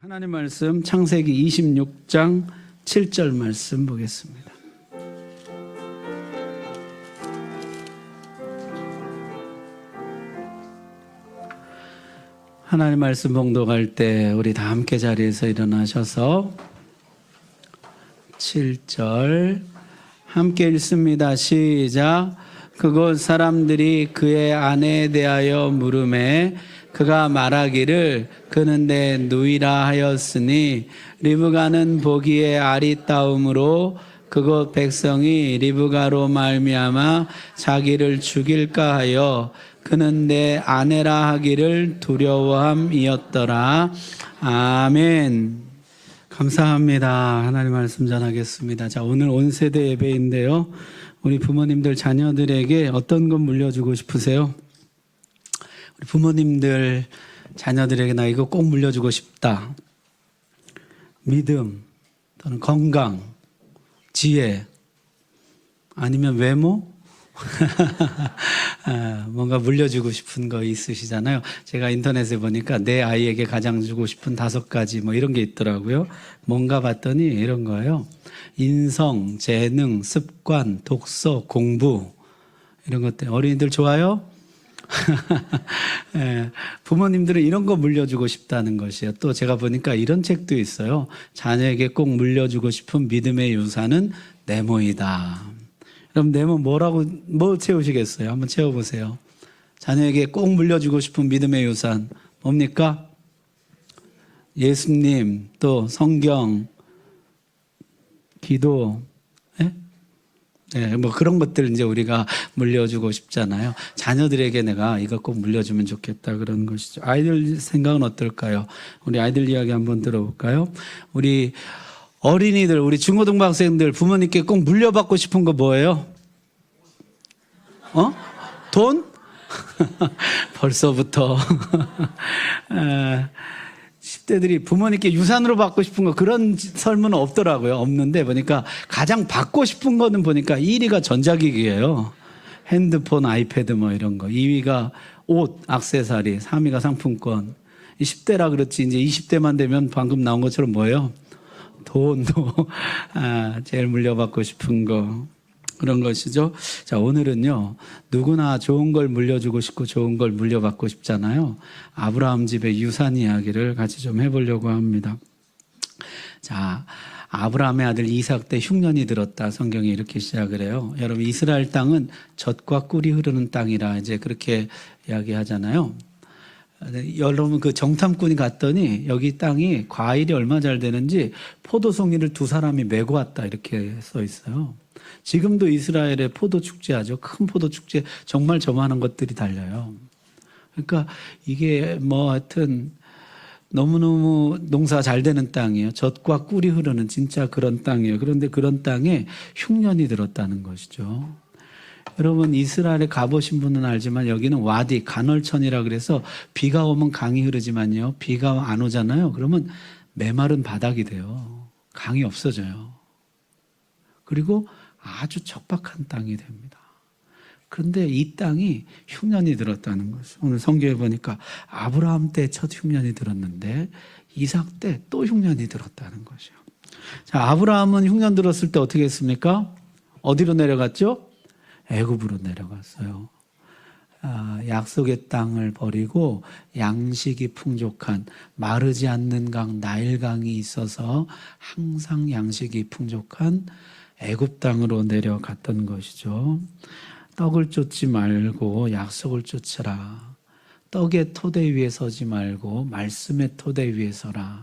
하나님 말씀 창세기 26장 7절 말씀 보겠습니다. 하나님 말씀 봉독할 때 우리 다 함께 자리에서 일어나셔서 7절 함께 읽습니다. 시작. 그곳 사람들이 그의 아내에 대하여 물으매 그가 말하기를 그는 내 누이라 하였으니 리브가는 보기에 아리따움으로 그곳 백성이 리브가로 말미암아 자기를 죽일까 하여 그는 내 아내라 하기를 두려워함이었더라. 아멘. 감사합니다. 하나님 말씀 전하겠습니다. 자, 오늘 온 세대 예배인데요. 우리 부모님들 자녀들에게 어떤 것 물려주고 싶으세요? 우리 부모님들 자녀들에게 나 이거 꼭 물려주고 싶다. 믿음 또는 건강, 지혜, 아니면 외모? 뭔가 물려주고 싶은 거 있으시잖아요. 제가 인터넷에 보니까 내 아이에게 가장 주고 싶은 5가지 뭐 이런 게 있더라고요. 뭔가 봤더니 이런 거예요. 인성, 재능, 습관, 독서, 공부 이런 것들. 어린이들 좋아요? 부모님들은 이런 거 물려주고 싶다는 것이에요. 또 제가 보니까 이런 책도 있어요. 자녀에게 꼭 물려주고 싶은 믿음의 유산은 네모이다. 그럼 네모 뭐 채우시겠어요? 한번 채워보세요. 자녀에게 꼭 물려주고 싶은 믿음의 유산 뭡니까? 예수님, 또 성경, 기도, 네, 뭐 그런 것들 이제 우리가 물려주고 싶잖아요. 자녀들에게 내가 이거 꼭 물려주면 좋겠다 그런 것이죠. 아이들 생각은 어떨까요? 우리 아이들 이야기 한번 들어볼까요? 우리 어린이들, 우리 중고등부 학생들 부모님께 꼭 물려받고 싶은 거 뭐예요? 돈? 벌써부터 10대들이 부모님께 유산으로 받고 싶은 거 그런 설문은 없더라고요. 없는데 보니까 가장 받고 싶은 거는 보니까 1위가 전자기기예요. 핸드폰, 아이패드 뭐 이런 거. 2위가 옷, 액세서리, 3위가 상품권. 10대라 그렇지 이제 20대만 되면 방금 나온 것처럼 뭐예요? 돈도 제일 물려받고 싶은 거. 그런 것이죠. 자, 오늘은요, 누구나 좋은 걸 물려주고 싶고 좋은 걸 물려받고 싶잖아요. 아브라함 집의 유산 이야기를 같이 좀 해보려고 합니다. 자, 아브라함의 아들 이삭 때 흉년이 들었다. 성경이 이렇게 시작을 해요. 여러분, 이스라엘 땅은 젖과 꿀이 흐르는 땅이라 이제 그렇게 이야기하잖아요. 여러분 그 정탐꾼이 갔더니 여기 땅이 과일이 얼마 잘 되는지 포도송이를 2사람이 메고 왔다 이렇게 써 있어요. 지금도 이스라엘에 포도 축제하죠. 큰 포도 축제 정말 저만한 것들이 달려요. 그러니까 이게 뭐 하여튼 너무너무 농사 잘 되는 땅이에요. 젖과 꿀이 흐르는 진짜 그런 땅이에요. 그런데 그런 땅에 흉년이 들었다는 것이죠. 여러분 이스라엘에 가보신 분은 알지만 여기는 와디, 간헐천이라 그래서 비가 오면 강이 흐르지만요. 비가 안 오잖아요. 그러면 메마른 바닥이 돼요. 강이 없어져요. 그리고 아주 척박한 땅이 됩니다. 그런데 이 땅이 흉년이 들었다는 것이죠. 오늘 성경에 보니까 아브라함 때 첫 흉년이 들었는데 이삭 때 또 흉년이 들었다는 것이요. 자, 아브라함은 흉년 들었을 때 어떻게 했습니까? 어디로 내려갔죠? 애굽으로 내려갔어요. 약속의 땅을 버리고 양식이 풍족한 마르지 않는 강 나일강이 있어서 항상 양식이 풍족한 애굽 땅으로 내려갔던 것이죠. 떡을 쫓지 말고 약속을 쫓으라. 떡의 토대 위에 서지 말고 말씀의 토대 위에 서라는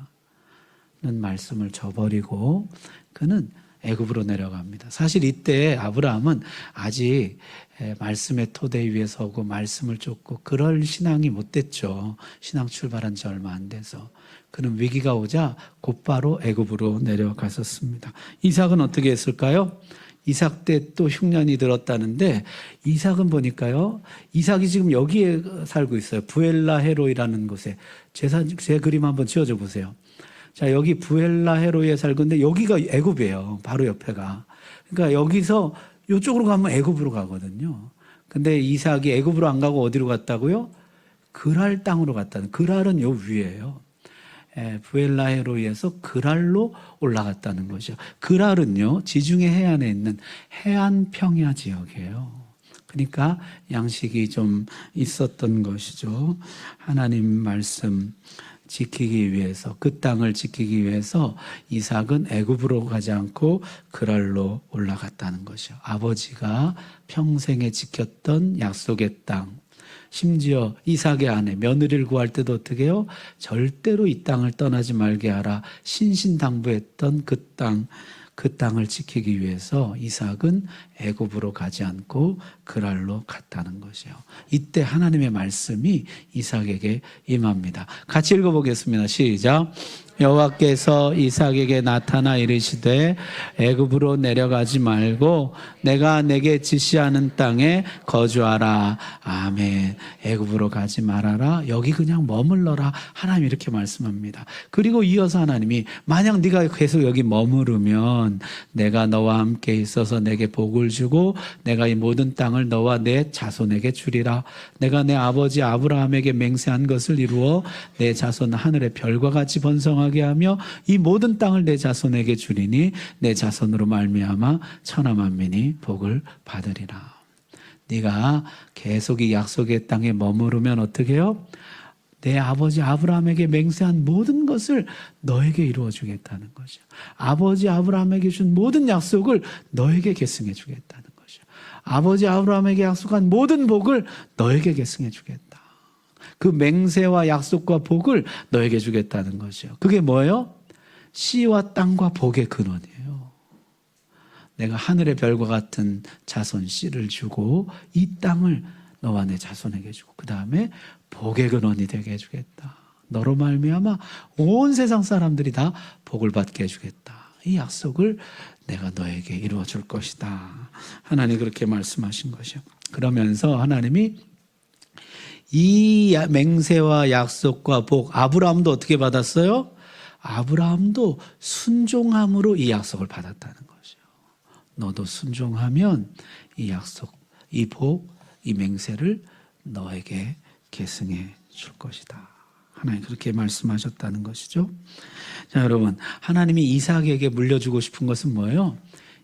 말씀을 저버리고 그는 애굽으로 내려갑니다. 사실 이때 아브라함은 아직 말씀의 토대 위에 서고 말씀을 쫓고 그럴 신앙이 못 됐죠. 신앙 출발한 지 얼마 안 돼서. 그는 위기가 오자 곧바로 애굽으로 내려갔었습니다. 이삭은 어떻게 했을까요? 이삭 때 또 흉년이 들었다는데 이삭은 보니까요. 이삭이 지금 여기에 살고 있어요. 부엘라 헤로이라는 곳에. 제 그림 한번 지어줘 보세요. 자, 여기 부엘라 헤로이에 살고 있는데 여기가 애굽이에요. 바로 옆에가. 그러니까 여기서 이쪽으로 가면 애굽으로 가거든요. 근데 이삭이 애굽으로 안 가고 어디로 갔다고요? 그랄 땅으로 갔다는. 그랄은 요 위에요. 부엘라헤로 의해서 그랄로 올라갔다는 것이요. 그랄은요, 지중해 해안에 있는 해안 평야 지역이에요. 그러니까 양식이 좀 있었던 것이죠. 하나님 말씀 지키기 위해서, 그 땅을 지키기 위해서 이삭은 애굽으로 가지 않고 그랄로 올라갔다는 것이요. 아버지가 평생에 지켰던 약속의 땅, 심지어 이삭의 아내 며느리를 구할 때도 어떻게 해요? 절대로 이 땅을 떠나지 말게 하라 신신당부했던 그 땅을 지키기 위해서 이삭은 애굽으로 가지 않고 그랄로 갔다는 것이에요. 이때 하나님의 말씀이 이삭에게 임합니다. 같이 읽어보겠습니다. 시작. 여호와께서 이삭에게 나타나 이르시되 애굽으로 내려가지 말고 내가 내게 지시하는 땅에 거주하라. 아멘. 애굽으로 가지 말아라. 여기 그냥 머물러라. 하나님이 이렇게 말씀합니다. 그리고 이어서 하나님이 만약 네가 계속 여기 머무르면 내가 너와 함께 있어서 내게 복을 주고 내가 이 모든 땅을 너와 내 자손에게 주리라. 내가 내 아버지 아브라함에게 맹세한 것을 이루어 내 자손 하늘의 별과 같이 번성하게 하며 이 모든 땅을 내 자손에게 주리니 내 자손으로 말미암아 천하 만민이 복을 받으리라. 네가 계속 이 약속의 땅에 머무르면 어떻게 해요? 내 아버지 아브라함에게 맹세한 모든 것을 너에게 이루어 주겠다는 것이야. 아버지 아브라함에게 준 모든 약속을 너에게 계승해 주겠다는 것이야. 아버지 아브라함에게 약속한 모든 복을 너에게 계승해 주겠다. 그 맹세와 약속과 복을 너에게 주겠다는 것이요. 그게 뭐예요? 씨와 땅과 복의 근원이에요. 내가 하늘의 별과 같은 자손 씨를 주고 이 땅을 너와 내 자손에게 주고 그 다음에 복의 근원이 되게 해주겠다. 너로 말미암아 온 세상 사람들이 다 복을 받게 해주겠다. 이 약속을 내가 너에게 이루어 줄 것이다. 하나님이 그렇게 말씀하신 것이요. 그러면서 하나님이 이 맹세와 약속과 복, 아브라함도 어떻게 받았어요? 아브라함도 순종함으로 이 약속을 받았다는 것이요. 너도 순종하면 이 약속, 이 복, 이 맹세를 너에게 계승해 줄 것이다. 하나님 그렇게 말씀하셨다는 것이죠. 자, 여러분, 하나님이 이삭에게 물려주고 싶은 것은 뭐예요?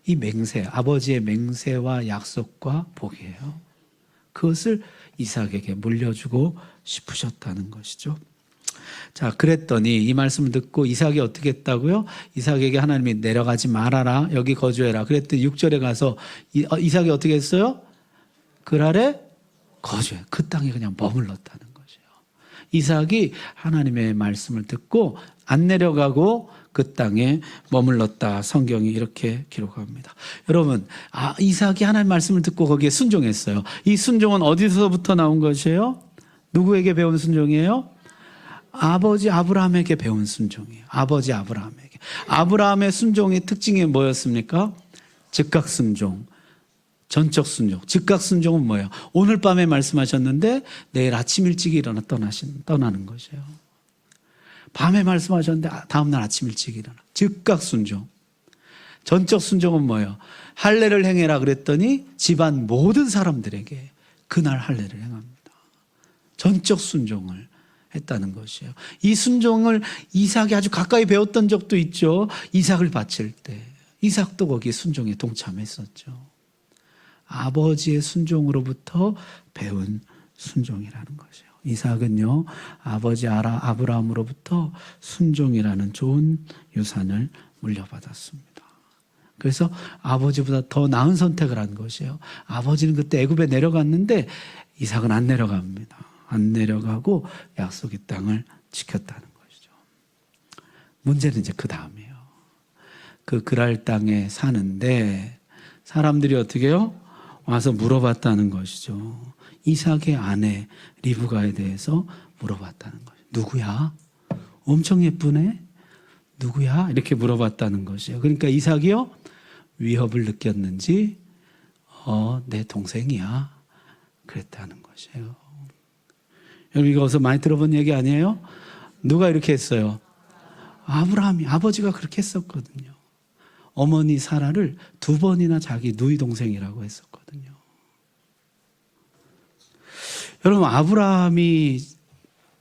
이 맹세, 아버지의 맹세와 약속과 복이에요. 그것을 이삭에게 물려주고 싶으셨다는 것이죠. 자, 그랬더니 이 말씀을 듣고 이삭이 어떻게 했다고요? 이삭에게 하나님이 내려가지 말아라. 여기 거주해라. 그랬더니 6절에 가서 이삭이 어떻게 했어요? 그랄에 거주해. 그 땅에 그냥 머물렀다는 것이에요. 이삭이 하나님의 말씀을 듣고 안 내려가고 그 땅에 머물렀다. 성경이 이렇게 기록합니다. 여러분, 이삭이 하나님의 말씀을 듣고 거기에 순종했어요. 이 순종은 어디서부터 나온 것이에요? 누구에게 배운 순종이에요? 아버지 아브라함에게 배운 순종이에요. 아버지 아브라함에게. 아브라함의 순종의 특징이 뭐였습니까? 즉각 순종, 전적 순종. 즉각 순종은 뭐예요? 오늘 밤에 말씀하셨는데 내일 아침 일찍 일어나 떠나는 것이에요. 밤에 말씀하셨는데 다음날 아침 일찍 일어나. 즉각 순종. 전적 순종은 뭐예요? 할례를 행해라 그랬더니 집안 모든 사람들에게 그날 할례를 행합니다. 전적 순종을 했다는 것이에요. 이 순종을 이삭이 아주 가까이 배웠던 적도 있죠. 이삭을 바칠 때 이삭도 거기에 순종에 동참했었죠. 아버지의 순종으로부터 배운 순종이라는 것이에요. 이삭은요, 아버지 아브라함으로부터 순종이라는 좋은 유산을 물려받았습니다. 그래서 아버지보다 더 나은 선택을 한 것이에요. 아버지는 그때 애굽에 내려갔는데 이삭은 안 내려갑니다. 안 내려가고 약속의 땅을 지켰다는 것이죠. 문제는 이제 그 다음이에요. 그 그랄 땅에 사는데 사람들이 어떻게 해요? 와서 물어봤다는 것이죠. 이삭의 아내 리브가에 대해서 물어봤다는 거예요. 누구야? 엄청 예쁘네? 누구야? 이렇게 물어봤다는 것이에요. 그러니까 이삭이요, 위협을 느꼈는지 내 동생이야 그랬다는 것이에요. 여러분, 이거 어디서 많이 들어본 얘기 아니에요? 누가 이렇게 했어요? 아브라함이, 아버지가 그렇게 했었거든요. 어머니 사라를 2번이나 자기 누이 동생이라고 했었거든요. 여러분, 아브라함이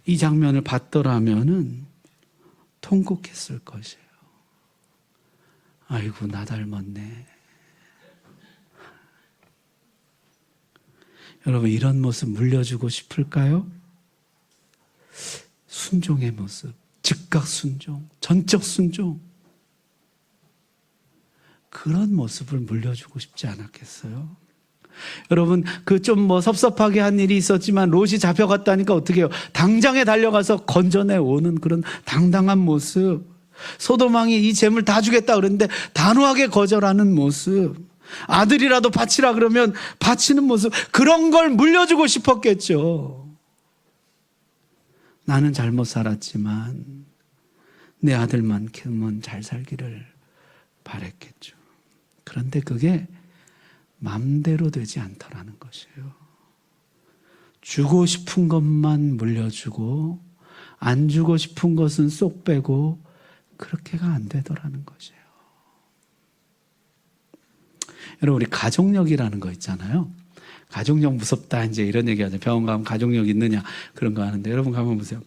이 장면을 봤더라면은 통곡했을 것이에요. 아이고, 나 닮았네. 여러분, 이런 모습 물려주고 싶을까요? 순종의 모습, 즉각 순종, 전적 순종, 그런 모습을 물려주고 싶지 않았겠어요? 여러분, 그 좀 섭섭하게 한 일이 있었지만 롯이 잡혀갔다니까 어떻게 해요? 당장에 달려가서 건져내 오는 그런 당당한 모습. 소돔 왕이 이 재물 다 주겠다 그랬는데 단호하게 거절하는 모습. 아들이라도 바치라 그러면 바치는 모습. 그런 걸 물려주고 싶었겠죠. 나는 잘못 살았지만 내 아들만큼은 잘 살기를 바랬겠죠. 그런데 그게 맘대로 되지 않더라는 것이에요. 주고 싶은 것만 물려주고 안 주고 싶은 것은 쏙 빼고 그렇게가 안 되더라는 것이에요. 여러분, 우리 가족력이라는 거 있잖아요. 가족력 무섭다 이제 이런 얘기 하죠. 병원 가면 가족력 있느냐 그런 거 하는데, 여러분 가만 보세요.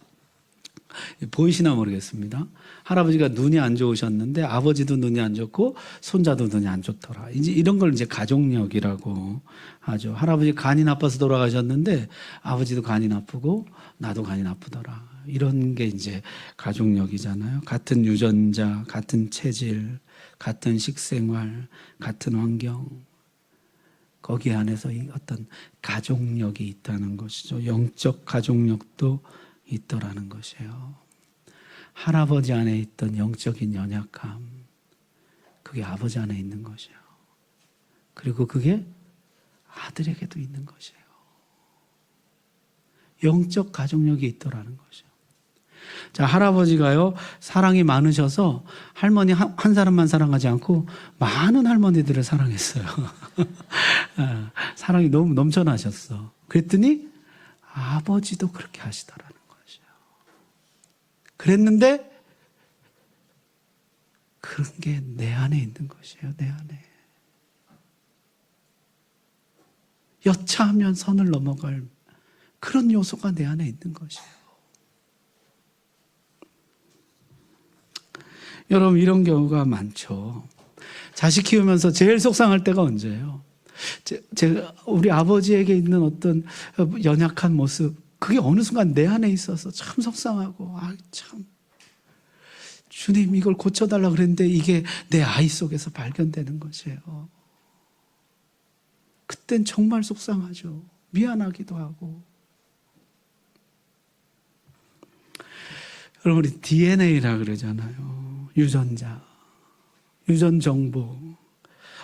보이시나 모르겠습니다. 할아버지가 눈이 안 좋으셨는데 아버지도 눈이 안 좋고 손자도 눈이 안 좋더라. 이제 이런 걸 이제 가족력이라고 하죠. 할아버지 간이 나빠서 돌아가셨는데 아버지도 간이 나쁘고 나도 간이 나쁘더라. 이런 게 이제 가족력이잖아요. 같은 유전자, 같은 체질, 같은 식생활, 같은 환경, 거기 안에서 이 어떤 가족력이 있다는 것이죠. 영적 가족력도 있더라는 것이에요. 할아버지 안에 있던 영적인 연약함, 그게 아버지 안에 있는 것이에요. 그리고 그게 아들에게도 있는 것이에요. 영적 가족력이 있더라는 것이에요. 자, 할아버지가요, 사랑이 많으셔서 할머니 한 사람만 사랑하지 않고 많은 할머니들을 사랑했어요. 사랑이 너무 넘쳐나셨어. 그랬더니 아버지도 그렇게 하시더라는 것이에요. 그랬는데 그런 게 내 안에 있는 것이에요. 내 안에. 여차하면 선을 넘어갈 그런 요소가 내 안에 있는 것이에요. 여러분, 이런 경우가 많죠. 자식 키우면서 제일 속상할 때가 언제예요? 제가 우리 아버지에게 있는 어떤 연약한 모습, 그게 어느 순간 내 안에 있어서 참 속상하고, 참 주님 이걸 고쳐달라 그랬는데 이게 내 아이 속에서 발견되는 것이에요. 그땐 정말 속상하죠. 미안하기도 하고. 여러분, 우리 DNA라 그러잖아요. 유전자, 유전 정보.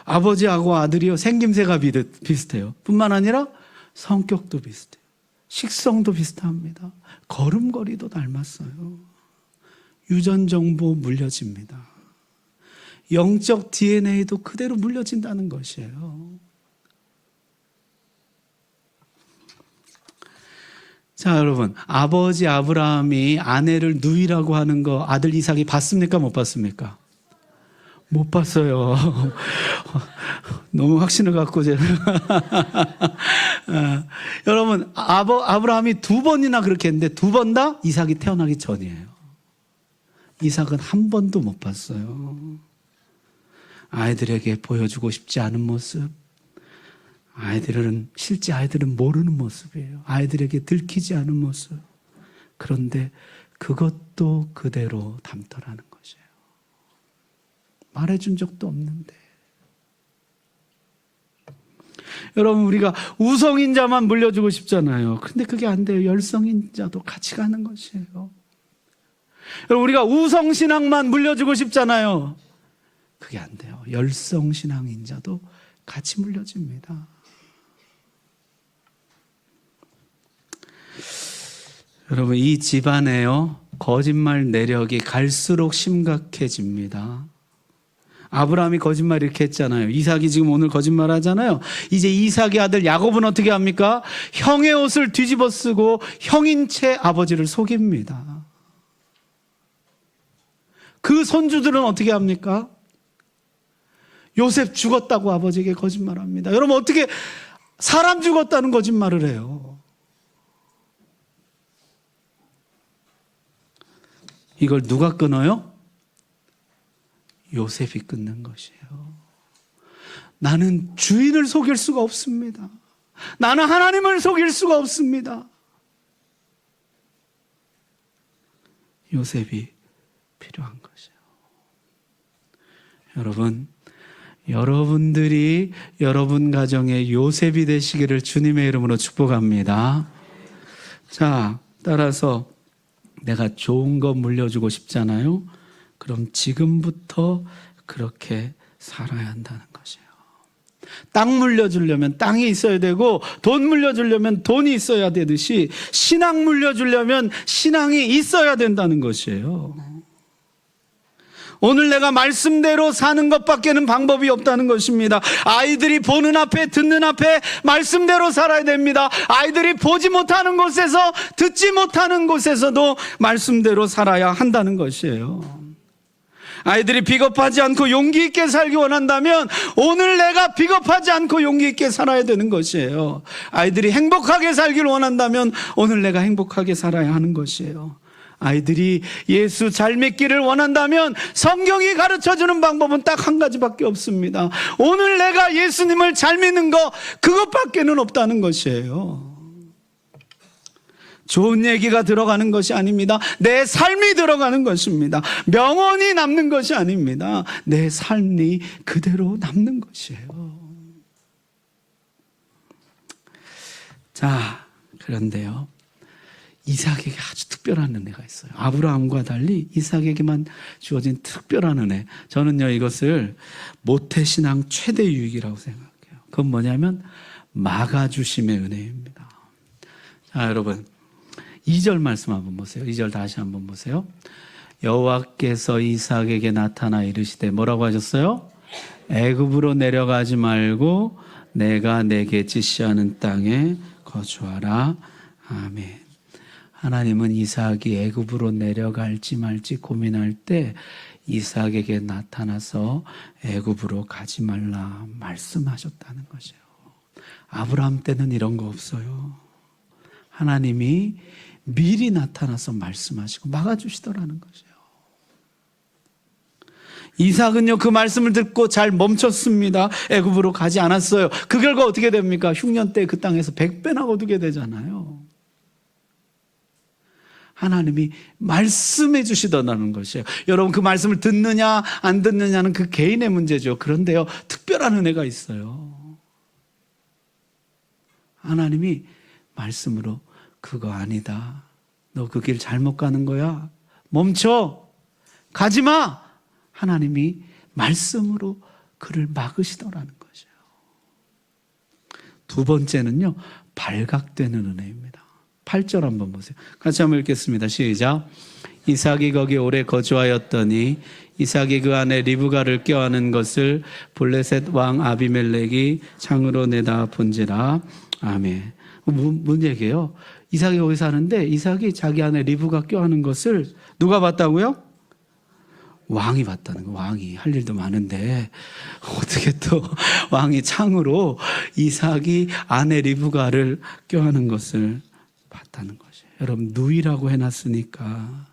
아버지하고 아들이요, 생김새가 비슷해요. 뿐만 아니라 성격도 비슷해요. 식성도 비슷합니다. 걸음걸이도 닮았어요. 유전 정보 물려집니다. 영적 DNA도 그대로 물려진다는 것이에요. 자, 여러분, 아버지 아브라함이 아내를 누이라고 하는 거 아들 이삭이 봤습니까? 못 봤습니까? 못 봤어요. 너무 확신을 갖고 제가. 여러분, 아브라함이 2번이나 그렇게 했는데 2번 다 이삭이 태어나기 전이에요. 이삭은 한 번도 못 봤어요. 아이들에게 보여주고 싶지 않은 모습, 실제 아이들은 모르는 모습이에요. 아이들에게 들키지 않은 모습. 그런데 그것도 그대로 담더라는 것이에요. 말해준 적도 없는데. 여러분, 우리가 우성인자만 물려주고 싶잖아요. 근데 그게 안 돼요. 열성인자도 같이 가는 것이에요. 여러분, 우리가 우성신앙만 물려주고 싶잖아요. 그게 안 돼요. 열성신앙인자도 같이 물려집니다. 여러분, 이 집안에요, 거짓말 내력이 갈수록 심각해집니다. 아브라함이 거짓말 이렇게 했잖아요. 이삭이 지금 오늘 거짓말 하잖아요. 이제 이삭의 아들 야곱은 어떻게 합니까? 형의 옷을 뒤집어 쓰고 형인 채 아버지를 속입니다. 그 손주들은 어떻게 합니까? 요셉 죽었다고 아버지에게 거짓말합니다. 여러분, 어떻게 사람 죽었다는 거짓말을 해요? 이걸 누가 끊어요? 요셉이 끊는 것이에요. 나는 주인을 속일 수가 없습니다. 나는 하나님을 속일 수가 없습니다. 요셉이 필요한 것이에요. 여러분, 여러분들이 여러분 가정의 요셉이 되시기를 주님의 이름으로 축복합니다. 자, 따라서 내가 좋은 거 물려주고 싶잖아요. 그럼 지금부터 그렇게 살아야 한다는 것이에요. 땅 물려주려면 땅이 있어야 되고, 돈 물려주려면 돈이 있어야 되듯이 신앙 물려주려면 신앙이 있어야 된다는 것이에요. 오늘 내가 말씀대로 사는 것밖에는 방법이 없다는 것입니다. 아이들이 보는 앞에 듣는 앞에 말씀대로 살아야 됩니다. 아이들이 보지 못하는 곳에서 듣지 못하는 곳에서도 말씀대로 살아야 한다는 것이에요. 아이들이 비겁하지 않고 용기 있게 살기 원한다면 오늘 내가 비겁하지 않고 용기 있게 살아야 되는 것이에요. 아이들이 행복하게 살기를 원한다면 오늘 내가 행복하게 살아야 하는 것이에요. 아이들이 예수 잘 믿기를 원한다면 성경이 가르쳐주는 방법은 딱 한 가지밖에 없습니다. 오늘 내가 예수님을 잘 믿는 거, 그것밖에는 없다는 것이에요. 좋은 얘기가 들어가는 것이 아닙니다. 내 삶이 들어가는 것입니다. 명언이 남는 것이 아닙니다. 내 삶이 그대로 남는 것이에요. 자, 그런데요, 이삭에게 아주 특별한 은혜가 있어요. 아브라함과 달리 이삭에게만 주어진 특별한 은혜. 저는요, 이것을 모태신앙 최대 유익이라고 생각해요. 그건 뭐냐면 막아주심의 은혜입니다. 자, 여러분, 2절 말씀 한번 보세요. 2절 다시 한번 보세요. 여호와께서 이삭에게 나타나 이르시되, 뭐라고 하셨어요? 애굽으로 내려가지 말고 내가 내게 지시하는 땅에 거주하라. 아멘. 하나님은 이삭이 애굽으로 내려갈지 말지 고민할 때 이삭에게 나타나서 애굽으로 가지 말라 말씀하셨다는 것이에요. 아브라함 때는 이런 거 없어요. 하나님이 미리 나타나서 말씀하시고 막아주시더라는 것이에요. 이삭은요, 그 말씀을 듣고 잘 멈췄습니다. 애굽으로 가지 않았어요. 그 결과 어떻게 됩니까? 흉년 때 그 땅에서 100배나 거두게 되잖아요. 하나님이 말씀해 주시더라는 것이에요. 여러분, 그 말씀을 듣느냐 안 듣느냐는 그 개인의 문제죠. 그런데요, 특별한 은혜가 있어요. 하나님이 말씀으로 그거 아니다. 너 그 길 잘못 가는 거야. 멈춰. 가지 마. 하나님이 말씀으로 그를 막으시더라는 것이에요. 두 번째는요, 발각되는 은혜입니다. 8절 한번 보세요. 같이 한번 읽겠습니다. 시작. 이삭이 거기 오래 거주하였더니 이삭이 그 안에 리브가를 껴안은 것을 블레셋 왕 아비멜렉이 창으로 내다 본지라. 아멘. 뭔 얘기예요? 이삭이 거기 사는데 이삭이 자기 안에 리브가 껴안은 것을 누가 봤다고요? 왕이 봤다는 거. 왕이 할 일도 많은데 어떻게 또 왕이 창으로 이삭이 안에 리브가를 껴안은 것을 봤다는 것이에요. 여러분, 누이라고 해놨으니까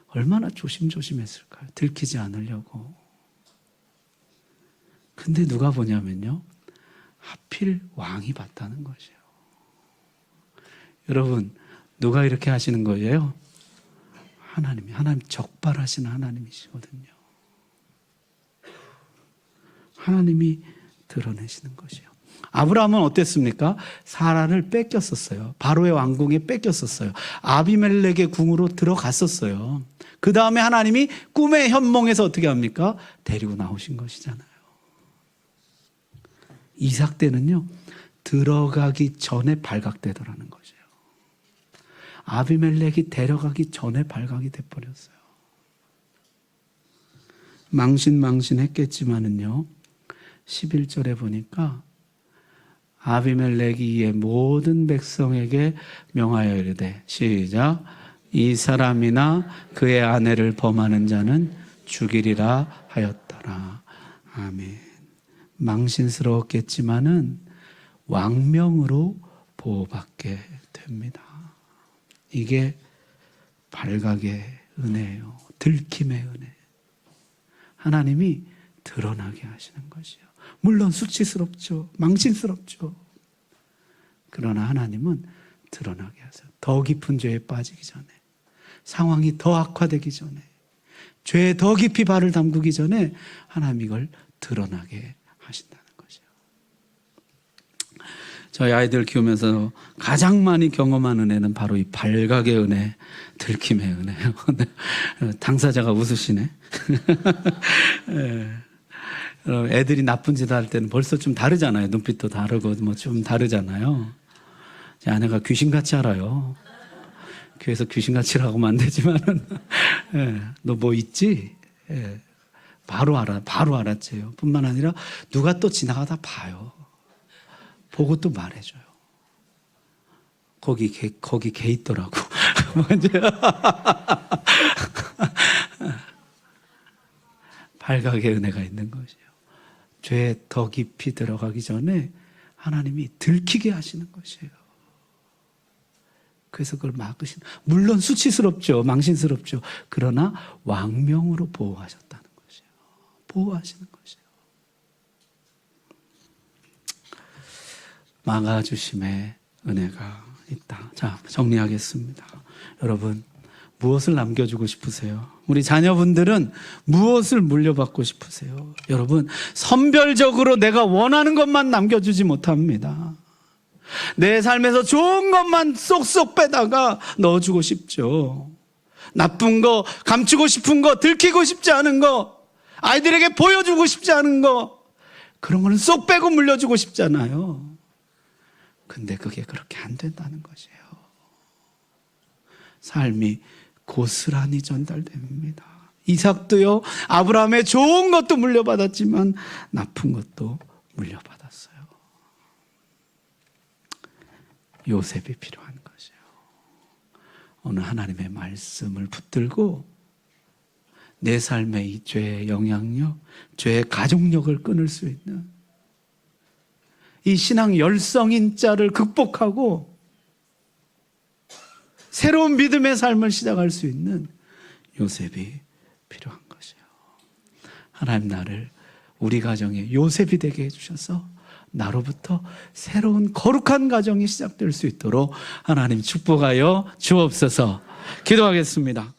얼마나 조심조심했을까요? 들키지 않으려고. 근데 누가 보냐면요, 하필 왕이 봤다는 것이에요. 여러분, 누가 이렇게 하시는 거예요? 하나님 적발하시는 하나님이시거든요. 하나님이 드러내시는 것이에요. 아브라함은 어땠습니까? 사라를 뺏겼었어요. 바로의 왕궁에 뺏겼었어요. 아비멜렉의 궁으로 들어갔었어요. 그 다음에 하나님이 꿈의 현몽에서 어떻게 합니까? 데리고 나오신 것이잖아요. 이삭 때는요, 들어가기 전에 발각되더라는 것이에요. 아비멜렉이 데려가기 전에 발각이 돼버렸어요. 망신했겠지만은요, 11절에 보니까 아비멜렉이 이에 모든 백성에게 명하여 이르되, 시작. 이 사람이나 그의 아내를 범하는 자는 죽이리라 하였더라. 아멘. 망신스러웠겠지만은 왕명으로 보호받게 됩니다. 이게 발각의 은혜예요. 들킴의 은혜. 하나님이 드러나게 하시는 것이요. 물론 수치스럽죠. 망신스럽죠. 그러나 하나님은 드러나게 하세요. 더 깊은 죄에 빠지기 전에, 상황이 더 악화되기 전에, 죄에 더 깊이 발을 담그기 전에 하나님 이걸 드러나게 하신다는 것이요. 저희 아이들 키우면서 가장 많이 경험한 은혜는 바로 이 발각의 은혜, 들킴의 은혜예요. 당사자가 웃으시네. 애들이 나쁜 짓 할 때는 벌써 좀 다르잖아요. 눈빛도 다르고 뭐 좀 다르잖아요. 제 아내가 귀신같이 알아요. 교회에서 귀신같이라고 하면 안 되지만은, 너 뭐 있지? 바로 알았지요. 뿐만 아니라 누가 또 지나가다 봐요. 보고 또 말해줘요. 거기 개 있더라고. 발각의 은혜가 있는 것이에요. 죄에 더 깊이 들어가기 전에 하나님이 들키게 하시는 것이에요. 그래서 그걸 막으시는, 물론 수치스럽죠. 망신스럽죠. 그러나 왕명으로 보호하셨다는 것이에요. 보호하시는 것이에요. 막아주심의 은혜가 있다. 자, 정리하겠습니다. 여러분, 무엇을 남겨주고 싶으세요? 우리 자녀분들은 무엇을 물려받고 싶으세요? 여러분, 선별적으로 내가 원하는 것만 남겨주지 못합니다. 내 삶에서 좋은 것만 쏙쏙 빼다가 넣어주고 싶죠. 나쁜 거, 감추고 싶은 거, 들키고 싶지 않은 거, 아이들에게 보여주고 싶지 않은 거, 그런 거는 쏙 빼고 물려주고 싶잖아요. 근데 그게 그렇게 안 된다는 것이에요. 삶이 고스란히 전달됩니다. 이삭도요, 아브라함의 좋은 것도 물려받았지만 나쁜 것도 물려받았어요. 요셉이 필요한 것이에요. 오늘 하나님의 말씀을 붙들고 내 삶의 이 죄의 영향력, 죄의 가족력을 끊을 수 있는 이 신앙 열성인 자를 극복하고 새로운 믿음의 삶을 시작할 수 있는 요셉이 필요한 것이에요. 하나님 나를 우리 가정에 요셉이 되게 해주셔서 나로부터 새로운 거룩한 가정이 시작될 수 있도록 하나님 축복하여 주옵소서. 기도하겠습니다.